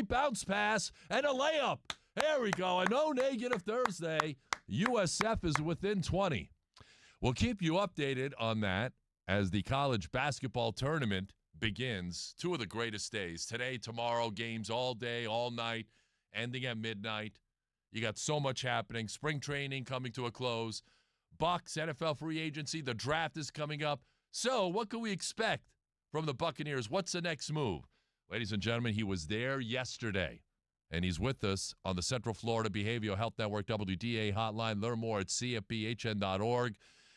bounce pass and a layup. There we go. A no negative Thursday. USF is within 20. We'll keep you updated on that as the college basketball tournament begins. Two of the greatest days. Today, tomorrow, games all day, all night, ending at midnight. You got so much happening. Spring training coming to a close. Bucs, NFL free agency. The draft is coming up. So what can we expect from the Buccaneers? What's the next move? Ladies and gentlemen, he was there yesterday, and he's with us on the Central Florida Behavioral Health Network WDA hotline. Learn more at cfbhn.org.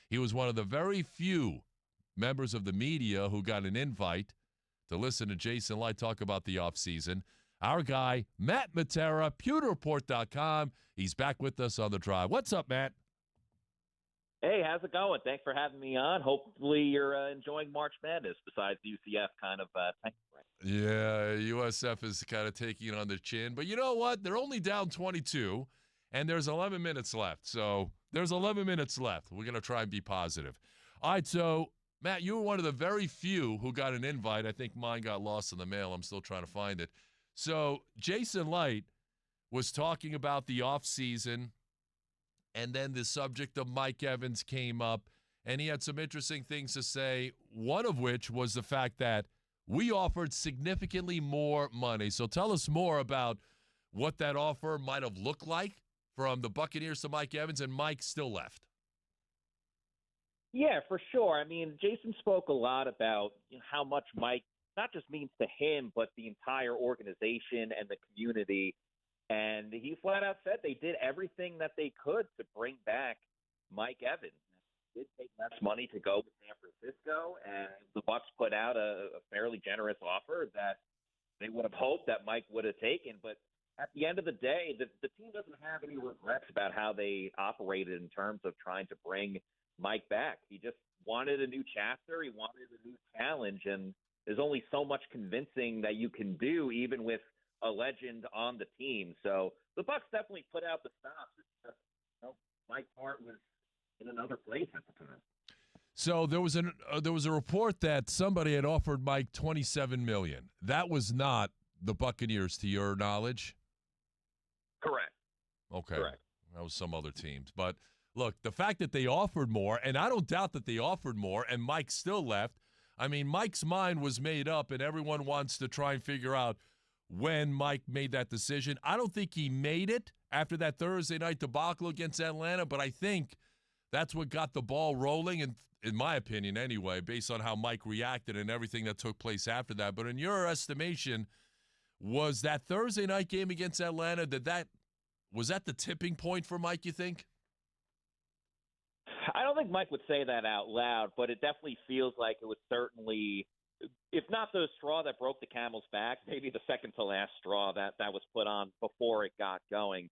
He was one of the very few members of the media who got an invite to listen to Jason Licht talk about the offseason. Our guy, Matt Matera, PewterReport.com. He's back with us on the drive. What's up, Matt? Hey, how's it going? Thanks for having me on. Hopefully you're enjoying March Madness besides the UCF kind of tank right. Yeah, USF is kind of taking it on the chin. But you know what? They're only down 22, and there's 11 minutes left. So there's 11 minutes left. We're going to try and be positive. All right, so, Matt, you were one of the very few who got an invite. I think mine got lost in the mail. I'm still trying to find it. So Jason Licht was talking about the offseason, and then the subject of Mike Evans came up, and he had some interesting things to say, one of which was the fact that we offered significantly more money. So tell us more about what that offer might have looked like from the Buccaneers to Mike Evans, and Mike still left. Yeah, for sure. I mean, Jason spoke a lot about how much Mike not just means to him, but the entire organization and the community. And he flat out said they did everything that they could to bring back Mike Evans. It did take less money to go with San Francisco, and the Bucs put out a fairly generous offer that they would have hoped that Mike would have taken. But at the end of the day, the team doesn't have any regrets about how they operated in terms of trying to bring Mike back. He just wanted a new chapter. He wanted a new challenge, and there's only so much convincing that you can do, even with a legend on the team. So the Bucs definitely put out the stops. It's just, Mike's heart was in another place at the time. So there was a report that somebody had offered Mike $27 million. That was not the Buccaneers, to your knowledge. Correct. Okay. Correct. That was some other teams, but look, the fact that they offered more, and I don't doubt that they offered more, and Mike still left. I mean, Mike's mind was made up, and everyone wants to try and figure out when Mike made that decision. I don't think he made it after that Thursday night debacle against Atlanta, but I think that's what got the ball rolling, and in my opinion anyway, based on how Mike reacted and everything that took place after that. But in your estimation, was that Thursday night game against Atlanta, was that the tipping point for Mike, you think? I don't think Mike would say that out loud, but it definitely feels like it was certainly, if not the straw that broke the camel's back, maybe the second to last straw that was put on before it got going.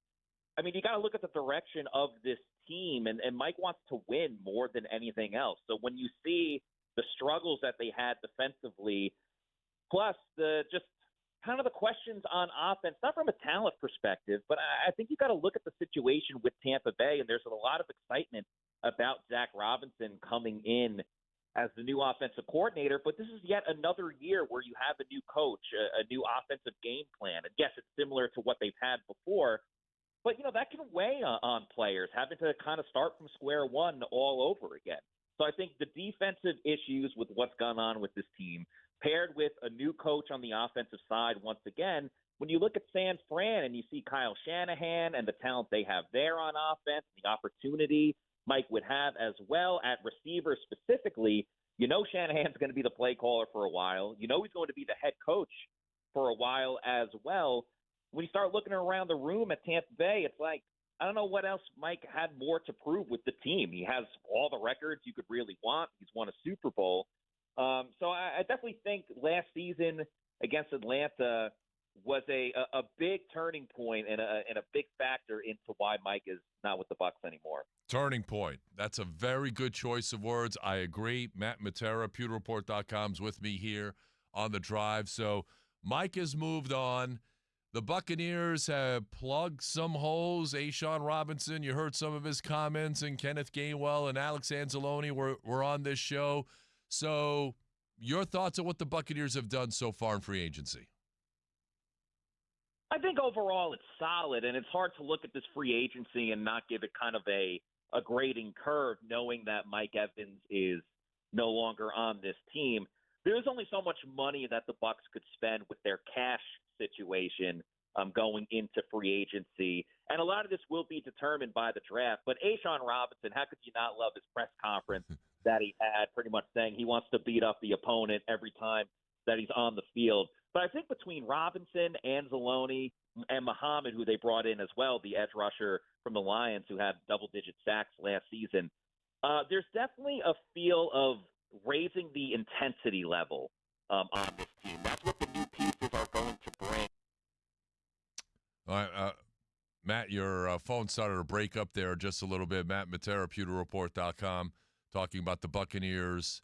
I mean, you got to look at the direction of this team, and Mike wants to win more than anything else. So when you see the struggles that they had defensively, plus the just kind of the questions on offense, not from a talent perspective, but I think you got to look at the situation with Tampa Bay, and there's a lot of excitement about Zach Robinson coming in as the new offensive coordinator, but this is yet another year where you have a new coach, a new offensive game plan. And yes, it's similar to what they've had before, but, that can weigh on players, having to kind of start from square one all over again. So I think the defensive issues with what's gone on with this team, paired with a new coach on the offensive side once again, when you look at San Fran and you see Kyle Shanahan and the talent they have there on offense, the opportunity Mike would have as well at receiver specifically, Shanahan's going to be the play caller for a while. He's going to be the head coach for a while as well. When you start looking around the room at Tampa Bay, it's like, I don't know what else Mike had more to prove with the team. He has all the records you could really want. He's won a Super Bowl. So I definitely think last season against Atlanta was a big turning point and a big factor into why Mike is not with the Bucs anymore. Turning point. That's a very good choice of words. I agree. Matt Matera, PewterReport.com, is with me here on the drive. So Mike has moved on. The Buccaneers have plugged some holes. A'Shaun Robinson, you heard some of his comments, and Kenneth Gainwell and Alex Anzalone were on this show. So your thoughts on what the Buccaneers have done so far in free agency? I think overall it's solid, and it's hard to look at this free agency and not give it kind of a grading curve, knowing that Mike Evans is no longer on this team. There's only so much money that the Bucs could spend with their cash situation going into free agency, and a lot of this will be determined by the draft. But A'Shaun Robinson, how could you not love his press conference that he had, pretty much saying he wants to beat up the opponent every time that he's on the field. But I think between Robinson, Anzalone, and Muhammad, who they brought in as well, the edge rusher from the Lions who had double-digit sacks last season, there's definitely a feel of raising the intensity level on this team. That's what the new pieces are going to bring. All right, Matt, your phone started to break up there just a little bit. Matt Matera of PewterReport.com, talking about the Buccaneers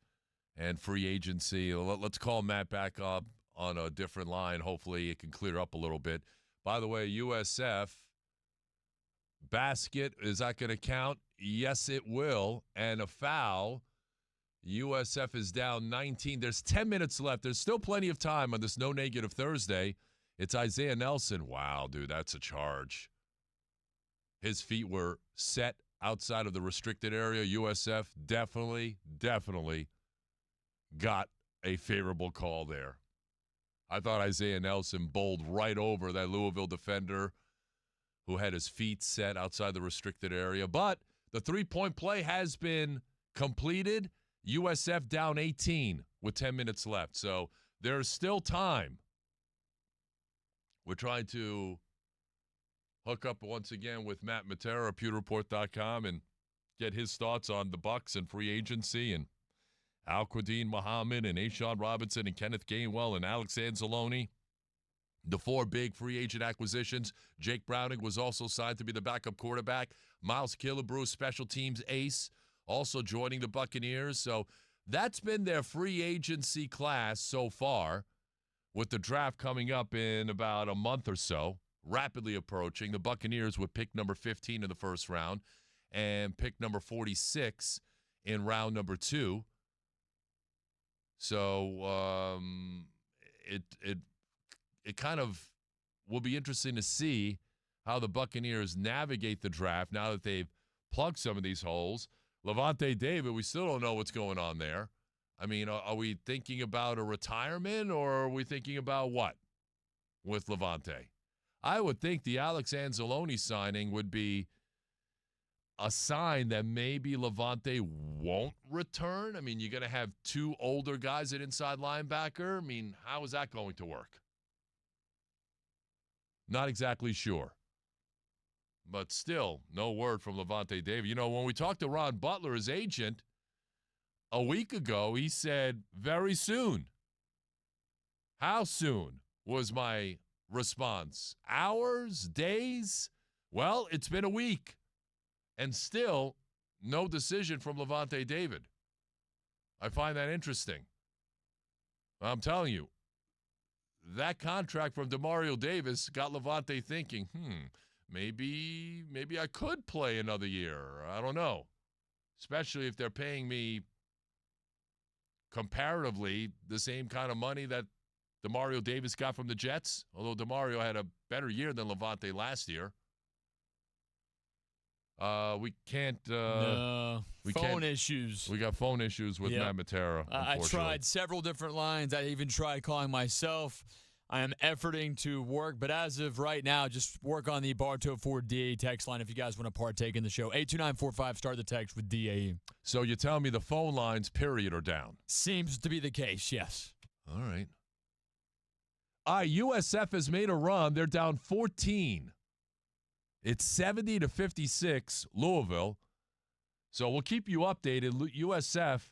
and free agency. Let's call Matt back up on a different line. Hopefully it can clear up a little bit. By the way, USF basket, is that going to count? Yes, it will. And a foul. USF is down 19. There's 10 minutes left. There's still plenty of time on this No Negative Thursday. It's Isaiah Nelson. Wow, dude, that's a charge. His feet were set outside of the restricted area. USF definitely got a favorable call there. I thought Isaiah Nelson bowled right over that Louisville defender who had his feet set outside the restricted area. But the three-point play has been completed. USF down 18 with 10 minutes left. So there's still time. We're trying to hook up once again with Matt Matera of PewterReport.com and get his thoughts on the Bucs and free agency and Al-Quadin Muhammad and A'Shaun Robinson and Kenneth Gainwell and Alex Anzalone. The four big free agent acquisitions. Jake Browning was also signed to be the backup quarterback. Miles Killebrew, special teams ace, also joining the Buccaneers. So that's been their free agency class so far, with the draft coming up in about a month or so, rapidly approaching. The Buccaneers with pick number 15 in the first round and pick number 46 in round number 2. So it kind of will be interesting to see how the Buccaneers navigate the draft now that they've plugged some of these holes. Levante David, we still don't know what's going on there. I mean, are we thinking about a retirement or are we thinking about what with Levante? I would think the Alex Anzalone signing would be a sign that maybe Levante won't return. I mean, you're going to have two older guys at inside linebacker. I mean, how is that going to work? Not exactly sure. But still, no word from Levante David. You know, when we talked to Ron Butler, his agent, a week ago, he said, very soon. How soon was my response? Hours? Days? Well, it's been a week. And still, no decision from Levante David. I find that interesting. I'm telling you, that contract from DeMario Davis got Levante thinking, maybe I could play another year. I don't know. Especially if they're paying me comparatively the same kind of money that DeMario Davis got from the Jets, although DeMario had a better year than Levante last year. We can't. Phone issues. We got phone issues with Matt Matera. I tried several different lines. I even tried calling myself. I am efforting to work, but as of right now, just work on the Bartow Ford DAE text line if you guys want to partake in the show. 82945, start the text with DAE. So you're telling me the phone lines, period, are down? Seems to be the case, yes. All right. USF has made a run. They're down 14. It's 70-56, Louisville. So we'll keep you updated. USF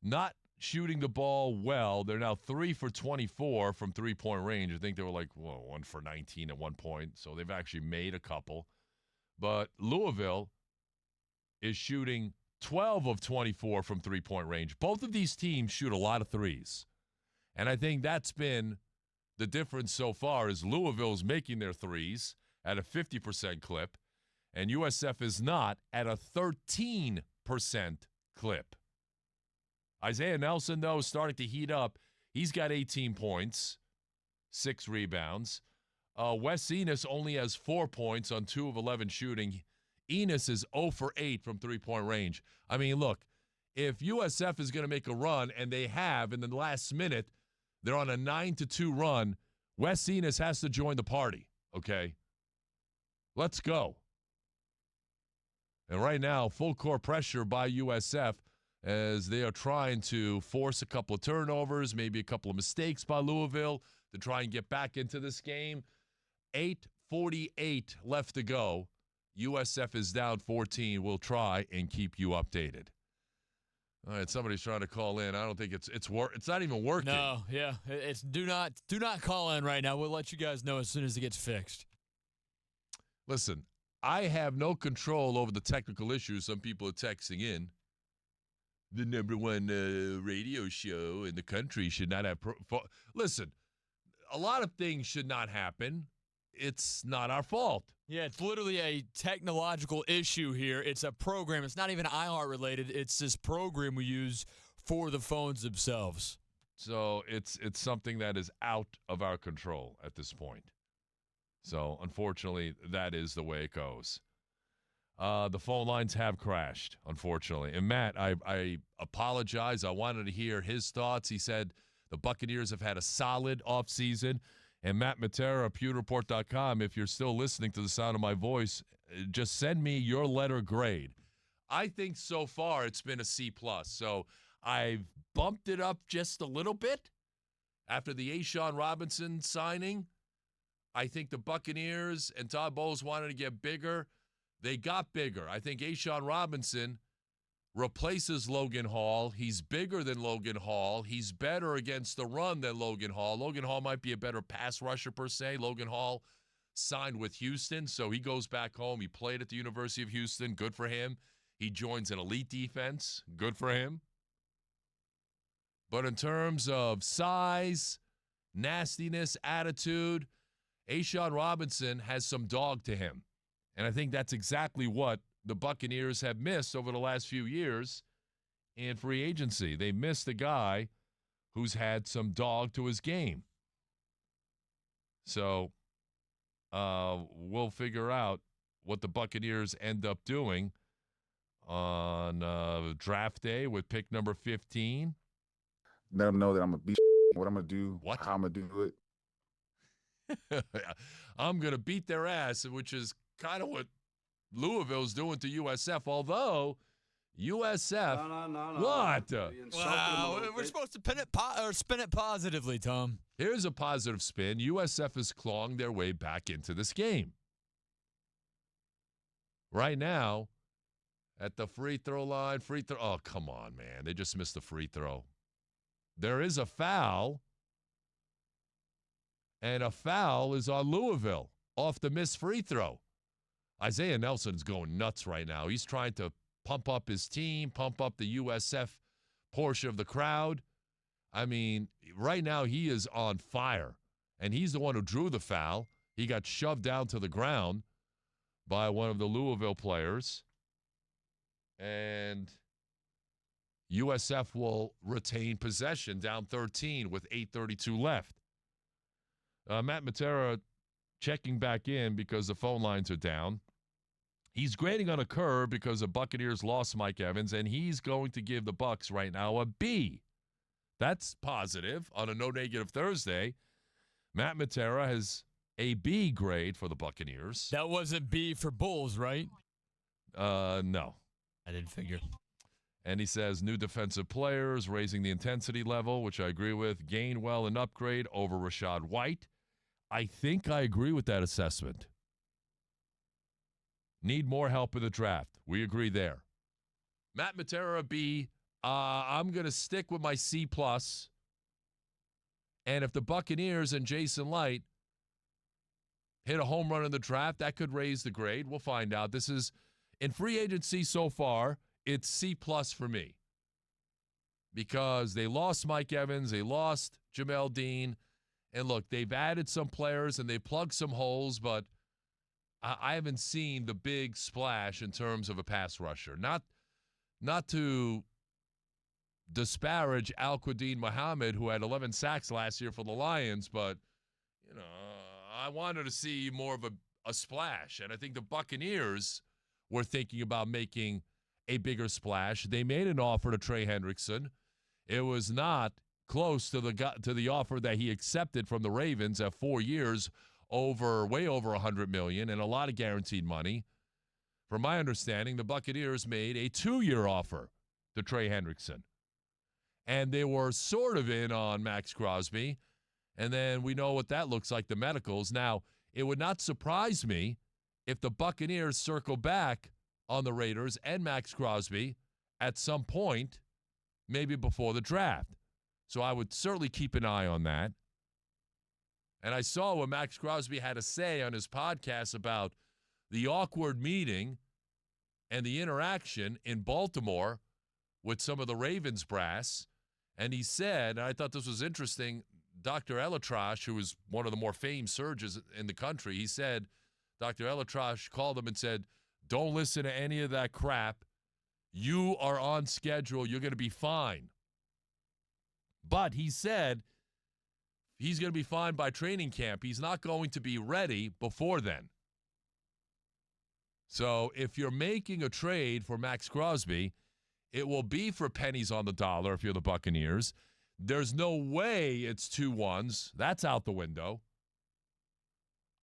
not shooting the ball well. They're now 3 for 24 from three-point range. I think they were like 1 for 19 at one point. So they've actually made a couple. But Louisville is shooting 12 of 24 from three-point range. Both of these teams shoot a lot of threes. And I think that's been the difference so far is Louisville's making their threes at a 50% clip, and USF is not at a 13% clip. Isaiah Nelson, though, is starting to heat up. He's got 18 points, 6 rebounds. Wes Enos only has 4 points on 2 of 11 shooting. Enos is 0 for 8 from three-point range. I mean, look, if USF is going to make a run, and they have in the last minute, they're on a 9-2 run, Wes Enos has to join the party, okay? Let's go. And right now, full court pressure by USF as they are trying to force a couple of turnovers, maybe a couple of mistakes by Louisville to try and get back into this game. 8:48 left to go. USF is down 14. We'll try and keep you updated. All right, somebody's trying to call in. I don't think it's not even working. No, yeah, it's do not call in right now. We'll let you guys know as soon as it gets fixed. Listen, I have no control over the technical issues some people are texting in. The number one radio show in the country should not have. Listen, a lot of things should not happen. It's not our fault. Yeah, it's literally a technological issue here. It's a program. It's not even iHeart related. It's this program we use for the phones themselves. So it's something that is out of our control at this point. So unfortunately, that is the way it goes. The phone lines have crashed, unfortunately. And Matt, I apologize. I wanted to hear his thoughts. He said the Buccaneers have had a solid offseason. And Matt Matera of PewterReport.com, if you're still listening to the sound of my voice, just send me your letter grade. I think so far it's been a C+. So I've bumped it up just a little bit after the A'Shawn Robinson signing. I think the Buccaneers and Todd Bowles wanted to get bigger. They got bigger. I think A'Shawn Robinson replaces Logan Hall. He's bigger than Logan Hall. He's better against the run than Logan Hall. Logan Hall might be a better pass rusher per se. Logan Hall signed with Houston, so he goes back home. He played at the University of Houston. Good for him. He joins an elite defense. Good for him. But in terms of size, nastiness, attitude, A'Shawn Robinson has some dog to him. And I think that's exactly what the Buccaneers have missed over the last few years in free agency. They missed a guy who's had some dog to his game. So we'll figure out what the Buccaneers end up doing on draft day with pick number 15. Let them know that I'm going to beat what I'm going to do, What? how I'm going to do it. I'm going to beat their ass, which is kind of what Louisville's doing to USF, although USF. No. What? Wow, we're supposed to spin it positively, Tom. Here's a positive spin. USF is clawing their way back into this game. Right now, at the free throw line, oh, come on, man. They just missed the free throw. There is a foul, and a foul is on Louisville off the missed free throw. Isaiah Nelson's going nuts right now. He's trying to pump up his team, pump up the USF portion of the crowd. I mean, right now he is on fire, and he's the one who drew the foul. He got shoved down to the ground by one of the Louisville players, and USF will retain possession down 13 with 8:32 left. Matt Matera checking back in because the phone lines are down. He's grading on a curve because the Buccaneers lost Mike Evans, and he's going to give the Bucs right now a B. That's positive on a No Negative Thursday. Matt Matera has a B grade for the Buccaneers. That wasn't B for Bulls, right? No. I didn't figure. And he says new defensive players, raising the intensity level, which I agree with. Gainwell an upgrade over Rashad White. I think I agree with that assessment. Need more help in the draft. We agree there. Matt Matera, B. I'm going to stick with my C+. And if the Buccaneers and Jason Licht hit a home run in the draft, that could raise the grade. We'll find out. This is, in free agency so far, it's C+ for me. Because they lost Mike Evans, they lost Jamel Dean, and look, they've added some players and they plugged some holes, but I haven't seen the big splash in terms of a pass rusher. Not to disparage Al-Quadin Muhammad, who had 11 sacks last year for the Lions, but, you know, I wanted to see more of a splash, and I think the Buccaneers were thinking about making a bigger splash. They made an offer to Trey Hendrickson. It was not close to the offer that he accepted from the Ravens at 4 years, way over $100 million, and a lot of guaranteed money. From my understanding, the Buccaneers made a 2-year offer to Trey Hendrickson. And they were sort of in on Max Crosby. And then we know what that looks like, the medicals. Now, it would not surprise me if the Buccaneers circle back on the Raiders and Max Crosby at some point, maybe before the draft. So I would certainly keep an eye on that. And I saw what Max Crosby had to say on his podcast about the awkward meeting and the interaction in Baltimore with some of the Ravens brass. And he said, and I thought this was interesting, Dr. Elatrash, who is one of the more famed surgeons in the country, he said, Dr. Elatrash called him and said, don't listen to any of that crap. You are on schedule. You're going to be fine. But he said he's going to be fine by training camp. He's not going to be ready before then. So if you're making a trade for Max Crosby, it will be for pennies on the dollar if you're the Buccaneers. There's no way it's 2 1s. That's out the window.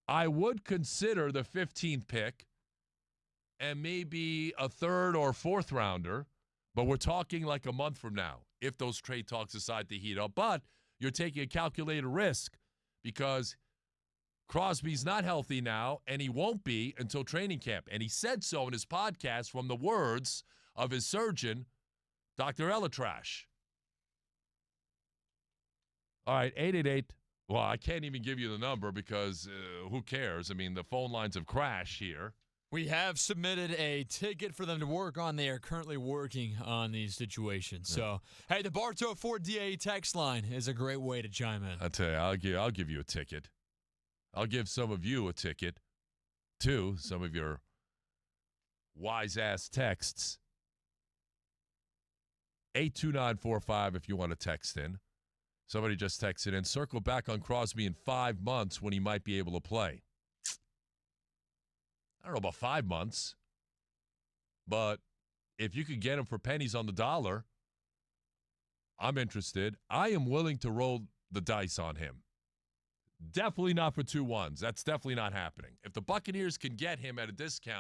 I would consider the 15th pick and maybe a 3rd or 4th rounder, but we're talking like a month from now if those trade talks decide to heat up. But you're taking a calculated risk because Crosby's not healthy now, and he won't be until training camp. And he said so in his podcast from the words of his surgeon, Dr. Elatrash. All right, 888. Well, I can't even give you the number because who cares? I mean, the phone lines have crashed here. We have submitted a ticket for them to work on. They are currently working on these situations. So, hey, the Bartow Ford DA text line is a great way to chime in. I'll tell you, I'll give you a ticket. I'll give some of you a ticket, too, some of your wise-ass texts. 82945 if you want to text in. Somebody just texted in, circle back on Crosby in 5 months when he might be able to play. I don't know about 5 months, but if you could get him for pennies on the dollar, I'm interested. I am willing to roll the dice on him. Definitely not for 2 1s. That's definitely not happening. If the Buccaneers can get him at a discount,